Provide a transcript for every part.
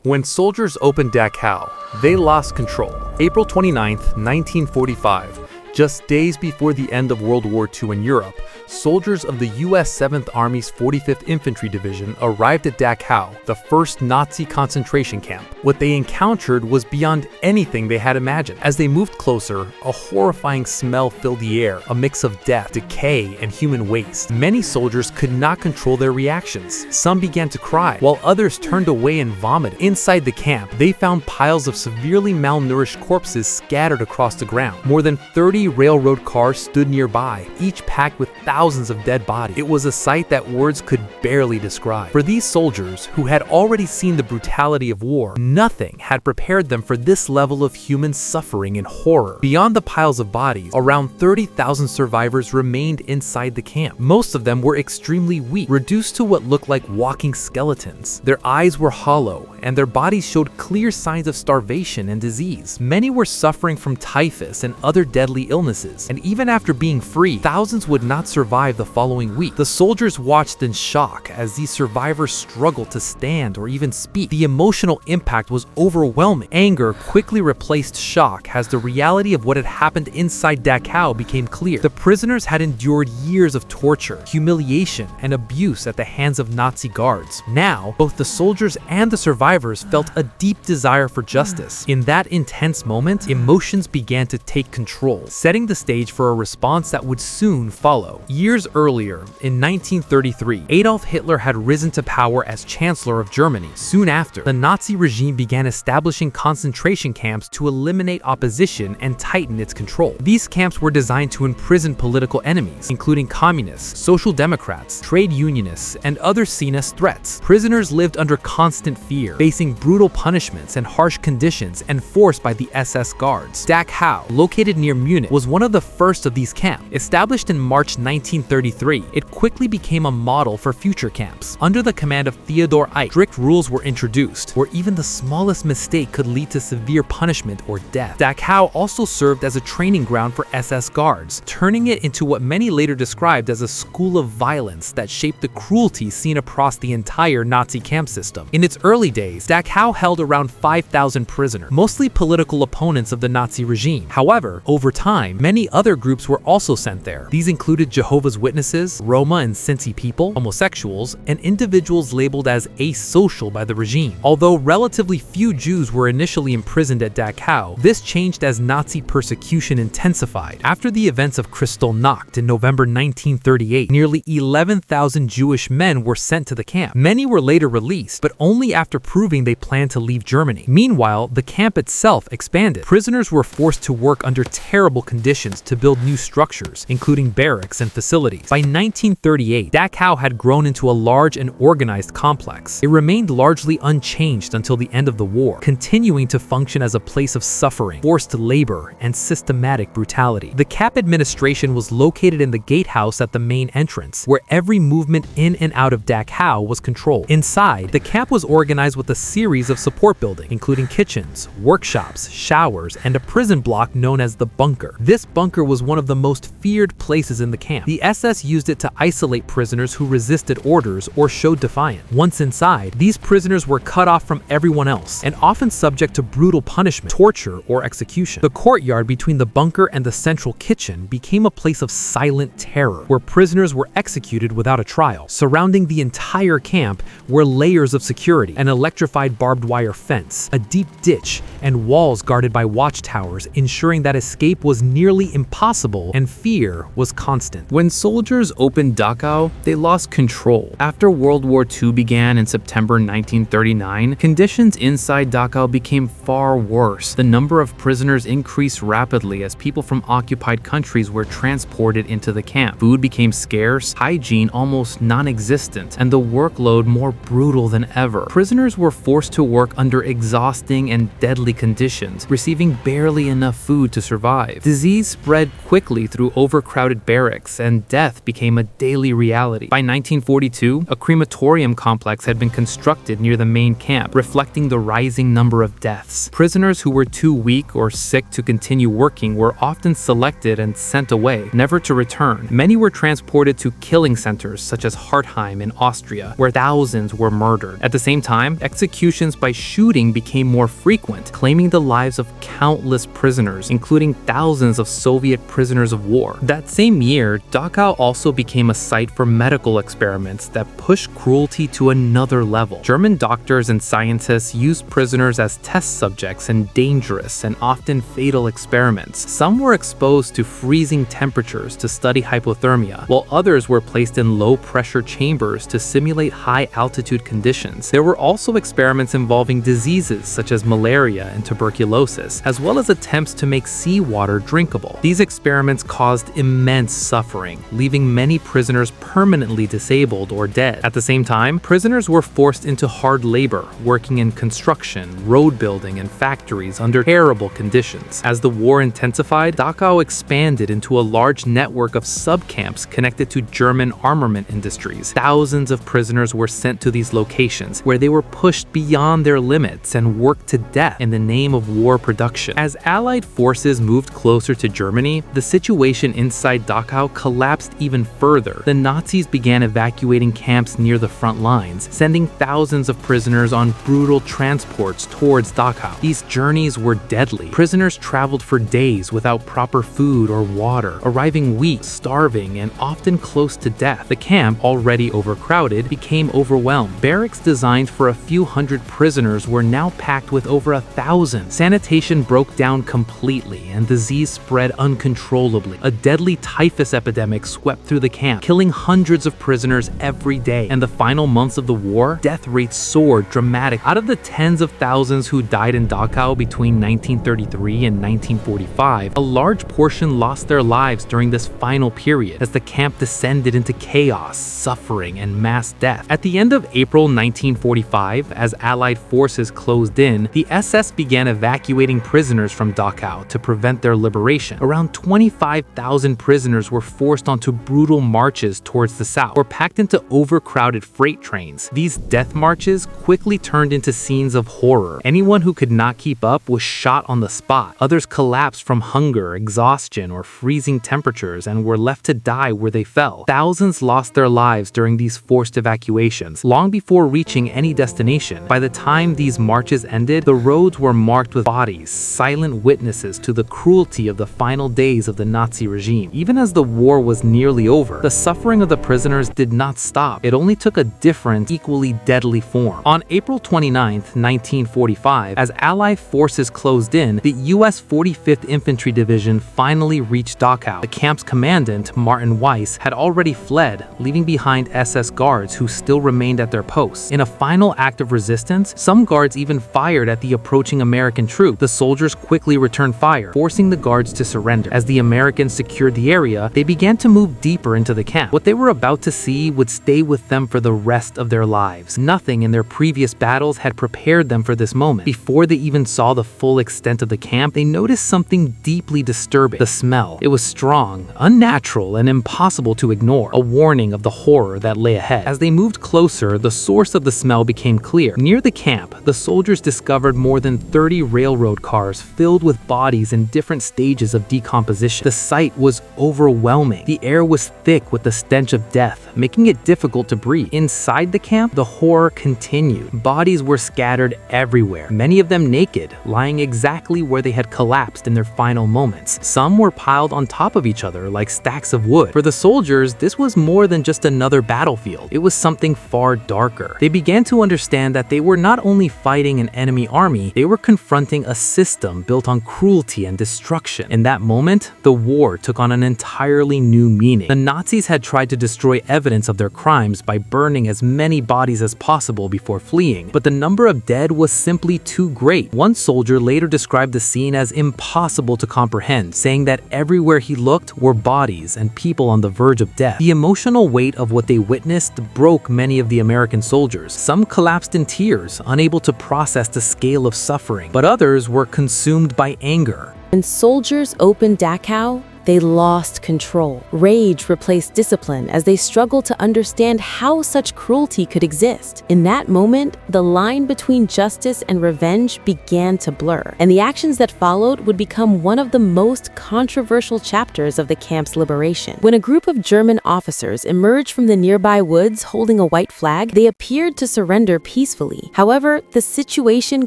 When soldiers opened Dachau, they lost control. April 29, 1945, just days before the end of World War II in Europe, soldiers of the U.S. 7th Army's 45th Infantry Division arrived at Dachau, the first Nazi concentration camp. What they encountered was beyond anything they had imagined. As they moved closer, a horrifying smell filled the air, a mix of death, decay, and human waste. Many soldiers could not control their reactions. Some began to cry, while others turned away and vomited. Inside the camp, they found piles of severely malnourished corpses scattered across the ground. More than 30 railroad cars stood nearby, each packed with thousands of dead bodies. It was a sight that words could barely describe. For these soldiers, who had already seen the brutality of war, nothing had prepared them for this level of human suffering and horror. Beyond the piles of bodies, around 30,000 survivors remained inside the camp. Most of them were extremely weak, reduced to what looked like walking skeletons. Their eyes were hollow, and their bodies showed clear signs of starvation and disease. Many were suffering from typhus and other deadly illnesses, and even after being free, thousands would not survive the following week. The soldiers watched in shock as these survivors struggled to stand or even speak. The emotional impact was overwhelming. Anger quickly replaced shock as the reality of what had happened inside Dachau became clear. The prisoners had endured years of torture, humiliation, and abuse at the hands of Nazi guards. Now, both the soldiers and the survivors felt a deep desire for justice. In that intense moment, emotions began to take control, setting the stage for a response that would soon follow. Years earlier, in 1933, Adolf Hitler had risen to power as Chancellor of Germany. Soon after, the Nazi regime began establishing concentration camps to eliminate opposition and tighten its control. These camps were designed to imprison political enemies, including communists, social democrats, trade unionists, and others seen as threats. Prisoners lived under constant fear, facing brutal punishments and harsh conditions enforced by the SS guards. Dachau, located near Munich, was one of the first of these camps. Established in March 1933, it quickly became a model for future camps. Under the command of Theodor Eicke, strict rules were introduced, where even the smallest mistake could lead to severe punishment or death. Dachau also served as a training ground for SS guards, turning it into what many later described as a school of violence that shaped the cruelty seen across the entire Nazi camp system. In its early days, Dachau held around 5,000 prisoners, mostly political opponents of the Nazi regime. However, over time, many other groups were also sent there. These included Jehovah's Witnesses, Roma and Sinti people, homosexuals, and individuals labeled as asocial by the regime. Although relatively few Jews were initially imprisoned at Dachau, this changed as Nazi persecution intensified. After the events of Kristallnacht in November 1938, nearly 11,000 Jewish men were sent to the camp. Many were later released, but only after proving they planned to leave Germany. Meanwhile, the camp itself expanded. Prisoners were forced to work under terrible conditions to build new structures, including barracks and facilities. By 1938, Dachau had grown into a large and organized complex. It remained largely unchanged until the end of the war, continuing to function as a place of suffering, forced labor, and systematic brutality. The camp administration was located in the gatehouse at the main entrance, where every movement in and out of Dachau was controlled. Inside, the camp was organized with a series of support buildings, including kitchens, workshops, showers, and a prison block known as the bunker. This bunker was one of the most feared places in the camp. The SS used it to isolate prisoners who resisted orders or showed defiance. Once inside, these prisoners were cut off from everyone else and often subject to brutal punishment, torture, or execution. The courtyard between the bunker and the central kitchen became a place of silent terror, where prisoners were executed without a trial. Surrounding the entire camp were layers of security, an electrified barbed wire fence, a deep ditch, and walls guarded by watchtowers, ensuring that escape was nearly impossible and fear was constant. When soldiers opened Dachau, they lost control. After World War II began in September 1939, conditions inside Dachau became far worse. The number of prisoners increased rapidly as people from occupied countries were transported into the camp. Food became scarce, hygiene almost non-existent, and the workload more brutal than ever. Prisoners were forced to work under exhausting and deadly conditions, receiving barely enough food to survive. Disease spread quickly through overcrowded barracks, and death became a daily reality. By 1942, a crematorium complex had been constructed near the main camp, reflecting the rising number of deaths. Prisoners who were too weak or sick to continue working were often selected and sent away, never to return. Many were transported to killing centers such as Hartheim in Austria, where thousands were murdered. At the same time, executions by shooting became more frequent, claiming the lives of countless prisoners, including thousands of Soviet prisoners of war. That same year, Dachau also became a site for medical experiments that pushed cruelty to another level. German doctors and scientists used prisoners as test subjects in dangerous and often fatal experiments. Some were exposed to freezing temperatures to study hypothermia, while others were placed in low-pressure chambers to simulate high-altitude conditions. There were also experiments involving diseases such as malaria and tuberculosis, as well as attempts to make seawater drinkable. These experiments caused immense suffering, leaving many prisoners permanently disabled or dead. At the same time, prisoners were forced into hard labor, working in construction, road building, and factories under terrible conditions. As the war intensified, Dachau expanded into a large network of subcamps connected to German armament industries. Thousands of prisoners were sent to these locations, where they were pushed beyond their limits and worked to death in the name of war production. As Allied forces moved closer to Germany, the situation inside Dachau collapsed even further. The Nazis began evacuating camps near the front lines, sending thousands of prisoners on brutal transports towards Dachau. These journeys were deadly. Prisoners traveled for days without proper food or water, arriving weak, starving, and often close to death. The camp, already overcrowded, became overwhelmed. Barracks designed for a few hundred prisoners were now packed with over 1,000. Sanitation broke down completely, and disease spread uncontrollably. A deadly typhus epidemic swept through the camp, killing hundreds of prisoners every day. And the final months of the war, death rates soared dramatically. Out of the tens of thousands who died in Dachau between 1933 and 1945, a large portion lost their lives during this final period, as the camp descended into chaos, suffering, and mass death. At the end of April 1945, as Allied forces closed in, the SS began evacuating prisoners from Dachau to prevent their liberation. Around 25,000 prisoners were forced onto brutal marches towards the south, or packed into overcrowded freight trains. These death marches quickly turned into scenes of horror. Anyone who could not keep up was shot on the spot. Others collapsed from hunger, exhaustion, or freezing temperatures and were left to die where they fell. Thousands lost their lives during these forced evacuations, long before reaching any destination. By the time these marches ended, the roads were marked with bodies, silent witnesses to the cruelty of the final days of the Nazi regime. Even as the war was nearly over, the suffering of the prisoners did not stop. It only took a different, equally deadly form. On April 29, 1945, as Allied forces closed in, the U.S. 45th Infantry Division finally reached Dachau. The camp's commandant, Martin Weiss, had already fled, leaving behind SS guards who still remained at their posts. In a final act of resistance, some guards even fired at the approaching American troops. The soldiers quickly returned fire, forcing the guards to surrender. As the Americans secured the area, they began to move deeper into the camp. What they were about to see would stay with them for the rest of their lives. Nothing in their previous battles had prepared them for this moment. Before they even saw the full extent of the camp, they noticed something deeply disturbing: the smell. It was strong, unnatural, and impossible to ignore, a warning of the horror that lay ahead. As they moved closer, the source of the smell became clear. Near the camp, the soldiers discovered more than 30 railroad cars filled with bodies in different stages of decomposition. The sight was overwhelming. The air was thick with the stench of death, making it difficult to breathe. Inside the camp, the horror continued. Bodies were scattered everywhere, many of them naked, lying exactly where they had collapsed in their final moments. Some were piled on top of each other like stacks of wood. For the soldiers, this was more than just another battlefield. It was something far darker. They began to understand that they were not only fighting an enemy army, they were confronting a system built on cruelty and destruction. In that moment, the war took on an entirely new meaning. The Nazis had tried to destroy evidence of their crimes by burning as many bodies as possible before fleeing, but the number of dead was simply too great. One soldier later described the scene as impossible to comprehend, saying that everywhere he looked were bodies and people on the verge of death. The emotional weight of what they witnessed broke many of the American soldiers. Some collapsed in tears, unable to process the scale of suffering, but others were consumed by anger. When soldiers opened Dachau, they lost control. Rage replaced discipline as they struggled to understand how such cruelty could exist. In that moment, the line between justice and revenge began to blur, and the actions that followed would become one of the most controversial chapters of the camp's liberation. When a group of German officers emerged from the nearby woods holding a white flag, they appeared to surrender peacefully. However, the situation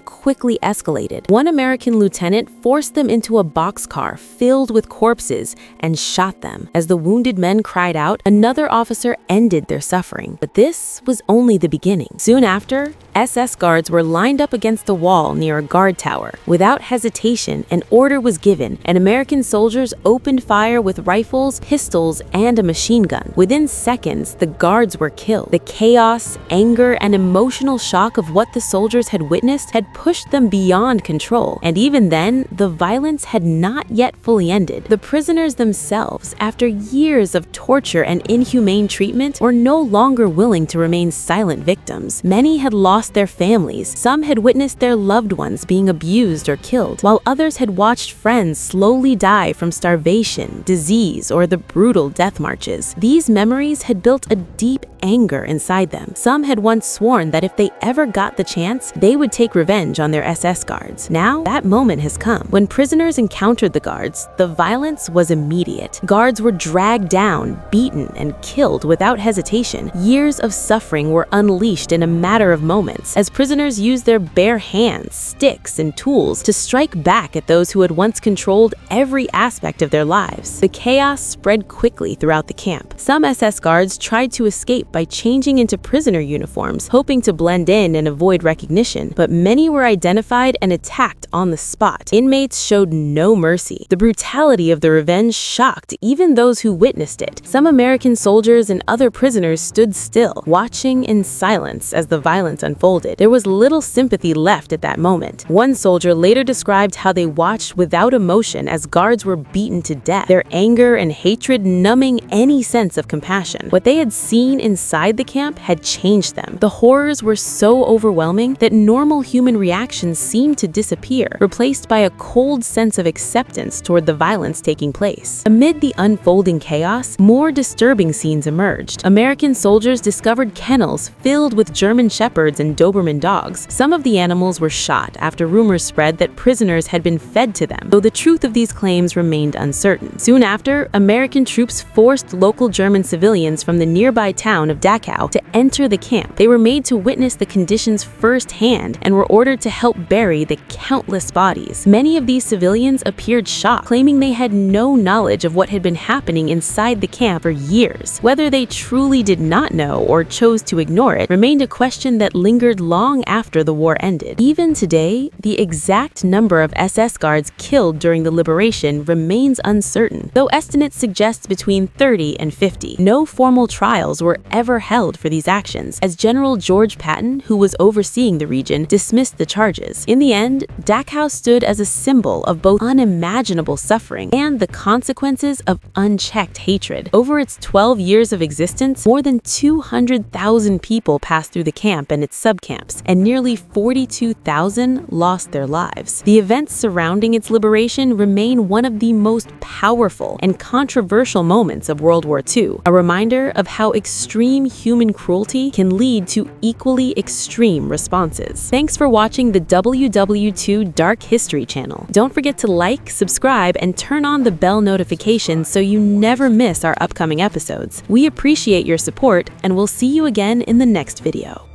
quickly escalated. One American lieutenant forced them into a boxcar filled with corpses and shot them. As the wounded men cried out, another officer ended their suffering. But this was only the beginning. Soon after, SS guards were lined up against a wall near a guard tower. Without hesitation, an order was given, and American soldiers opened fire with rifles, pistols, and a machine gun. Within seconds, the guards were killed. The chaos, anger, and emotional shock of what the soldiers had witnessed had pushed them beyond control. And even then, the violence had not yet fully ended. The prisoners themselves, after years of torture and inhumane treatment, were no longer willing to remain silent victims. Many had lost their families. Some had witnessed their loved ones being abused or killed, while others had watched friends slowly die from starvation, disease, or the brutal death marches. These memories had built a deep anger inside them. Some had once sworn that if they ever got the chance, they would take revenge on their SS guards. Now, that moment has come. When prisoners encountered the guards, the violence was immediate. Guards were dragged down, beaten, and killed without hesitation. Years of suffering were unleashed in a matter of moments, as prisoners used their bare hands, sticks, and tools to strike back at those who had once controlled every aspect of their lives. The chaos spread quickly throughout the camp. Some SS guards tried to escape by changing into prisoner uniforms, hoping to blend in and avoid recognition, but many were identified and attacked on the spot. Inmates showed no mercy. The brutality of the revenge shocked even those who witnessed it. Some American soldiers and other prisoners stood still, watching in silence as the violence unfolded. There was little sympathy left at that moment. One soldier later described how they watched without emotion as guards were beaten to death, their anger and hatred numbing any sense of compassion. What they had seen inside the camp had changed them. The horrors were so overwhelming that normal human reactions seemed to disappear, replaced by a cold sense of acceptance toward the violence taking place. Amid the unfolding chaos, more disturbing scenes emerged. American soldiers discovered kennels filled with German shepherds and Doberman dogs. Some of the animals were shot after rumors spread that prisoners had been fed to them, though the truth of these claims remained uncertain. Soon after, American troops forced local German civilians from the nearby town of Dachau to enter the camp. They were made to witness the conditions firsthand and were ordered to help bury the countless bodies. Many of these civilians appeared shocked, claiming they had no knowledge of what had been happening inside the camp for years. Whether they truly did not know or chose to ignore it remained a question that lingered long after the war ended. Even today, the exact number of SS guards killed during the liberation remains uncertain, though estimates suggest between 30 and 50. No formal trials were ever held for these actions, as General George Patton, who was overseeing the region, dismissed the charges. In the end, Dachau stood as a symbol of both unimaginable suffering and the consequences of unchecked hatred. Over its 12 years of existence, more than 200,000 people passed through the camp and its subcamps, and nearly 42,000 lost their lives. The events surrounding its liberation remain one of the most powerful and controversial moments of World War II, a reminder of how extreme human cruelty can lead to equally extreme responses. Thanks for watching the WW2 Dark History channel. Don't forget to like, subscribe, and turn on the bell notification so you never miss our upcoming episodes. We appreciate your support, and we'll see you again in the next video.